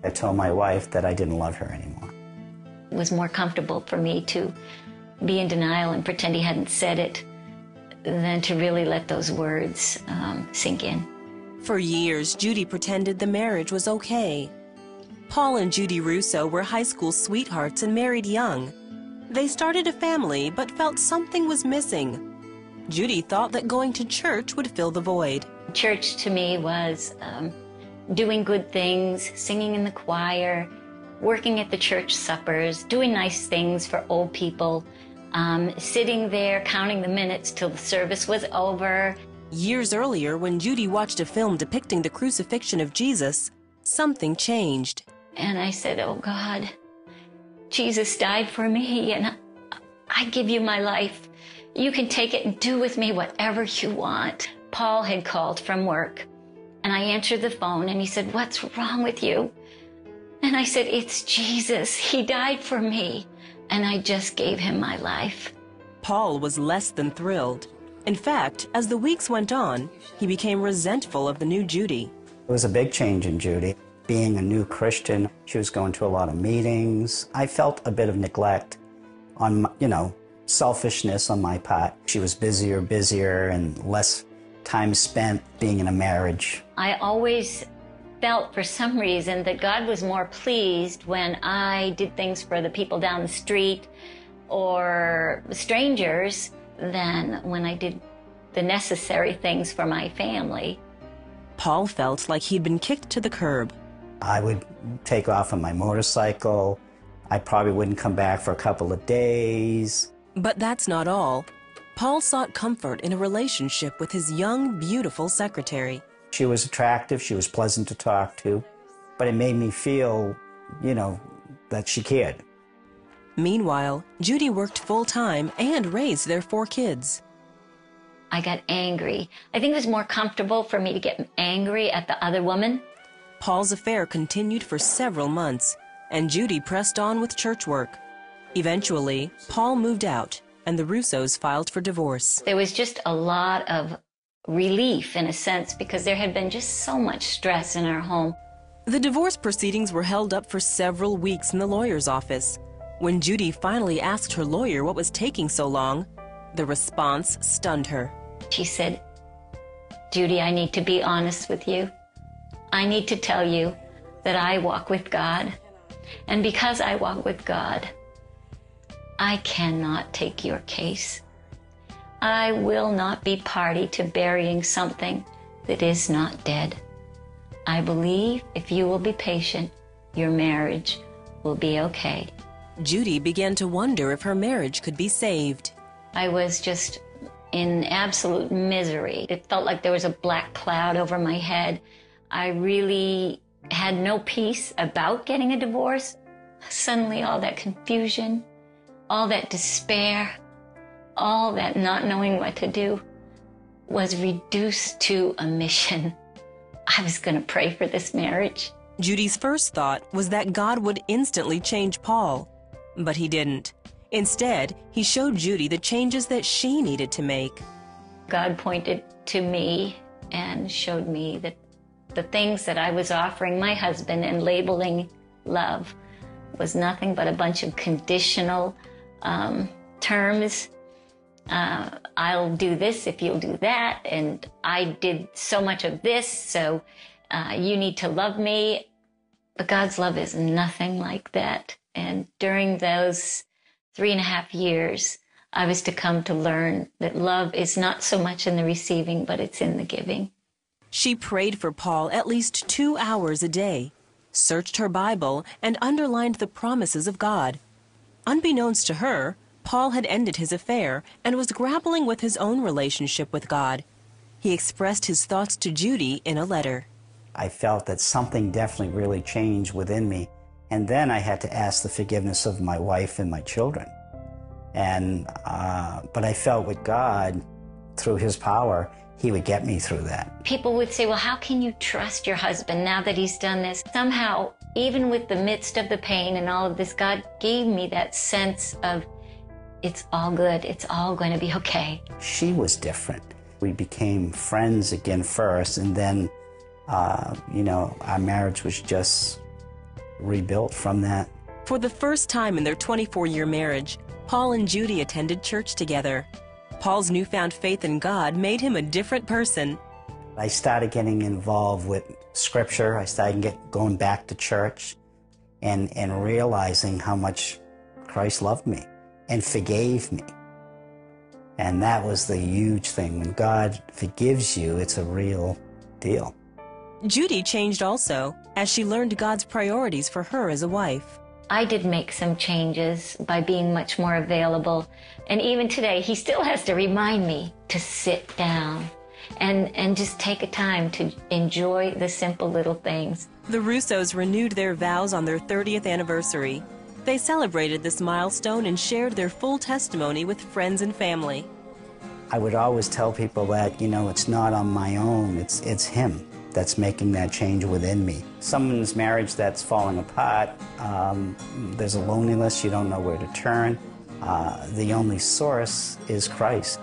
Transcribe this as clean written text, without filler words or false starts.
I told my wife that I didn't love her anymore. It was more comfortable for me to be in denial and pretend he hadn't said it than to really let those words sink in. For years, Judy pretended the marriage was okay. Paul and Judy Rousseau were high school sweethearts and married young. They started a family but felt something was missing. Judy thought that going to church would fill the void. Church to me was doing good things, singing in the choir, working at the church suppers, doing nice things for old people, sitting there counting the minutes till the service was over. Years earlier, when Judy watched a film depicting the crucifixion of Jesus, something changed. And I said, oh God, Jesus died for me, and I give you my life. You can take it and do with me whatever you want. Paul had called from work, and I answered the phone, and he said, what's wrong with you? And I said, it's Jesus. He died for me, and I just gave him my life. Paul was less than thrilled. In fact, as the weeks went on, he became resentful of the new Judy. It was a big change in Judy. Being a new Christian, she was going to a lot of meetings. I felt a bit of neglect on, selfishness on my part. She was busier, and less time spent being in a marriage. I always felt for some reason that God was more pleased when I did things for the people down the street or strangers than when I did the necessary things for my family. Paul felt like he'd been kicked to the curb. I would take off on my motorcycle. I probably wouldn't come back for a couple of days. But that's not all. Paul sought comfort in a relationship with his young, beautiful secretary. She was attractive, she was pleasant to talk to, but it made me feel, that she cared. Meanwhile, Judy worked full-time and raised their 4 kids. I got angry. I think it was more comfortable for me to get angry at the other woman. Paul's affair continued for several months, and Judy pressed on with church work. Eventually, Paul moved out, and the Rousseaus filed for divorce. There was just a lot of relief, in a sense, because there had been just so much stress in our home. The divorce proceedings were held up for several weeks in the lawyer's office. When Judy finally asked her lawyer what was taking so long, the response stunned her. She said, Judy, I need to be honest with you. I need to tell you that I walk with God. And because I walk with God, I cannot take your case. I will not be party to burying something that is not dead. I believe if you will be patient, your marriage will be okay. Judy began to wonder if her marriage could be saved. I was just in absolute misery. It felt like there was a black cloud over my head. I really had no peace about getting a divorce. Suddenly all that confusion, all that despair, all that not knowing what to do was reduced to a mission. I was going to pray for this marriage. Judy's first thought was that God would instantly change Paul, but he didn't. Instead, he showed Judy the changes that she needed to make. God pointed to me and showed me that the things that I was offering my husband and labeling love was nothing but a bunch of conditional terms. I'll do this if you'll do that, and I did so much of this, so you need to love me. But God's love is nothing like that. And during those 3.5 years, I was to come to learn that love is not so much in the receiving, but it's in the giving. She prayed for Paul at least 2 hours a day, searched her Bible, and underlined the promises of God. Unbeknownst to her, Paul had ended his affair and was grappling with his own relationship with God. He expressed his thoughts to Judy in a letter. I felt that something definitely really changed within me. And then I had to ask the forgiveness of my wife and my children. But I felt with God, through his power, he would get me through that. People would say, well, how can you trust your husband now that he's done this? Somehow, even with the midst of the pain and all of this, God gave me that sense of, it's all good, it's all going to be okay. She was different. We became friends again first, and then, our marriage was just rebuilt from that. For the first time in their 24-year marriage, Paul and Judy attended church together. Paul's newfound faith in God made him a different person. I started getting involved with Scripture. I started going back to church and realizing how much Christ loved me and forgave me. And that was the huge thing. When God forgives you, it's a real deal. Judy changed also, as she learned God's priorities for her as a wife. I did make some changes by being much more available. And even today, he still has to remind me to sit down and just take a time to enjoy the simple little things. The Rousseaus renewed their vows on their 30th anniversary. They celebrated this milestone and shared their full testimony with friends and family. I would always tell people that, it's not on my own, it's him that's making that change within me. Someone's marriage that's falling apart, there's a loneliness, you don't know where to turn. The only source is Christ.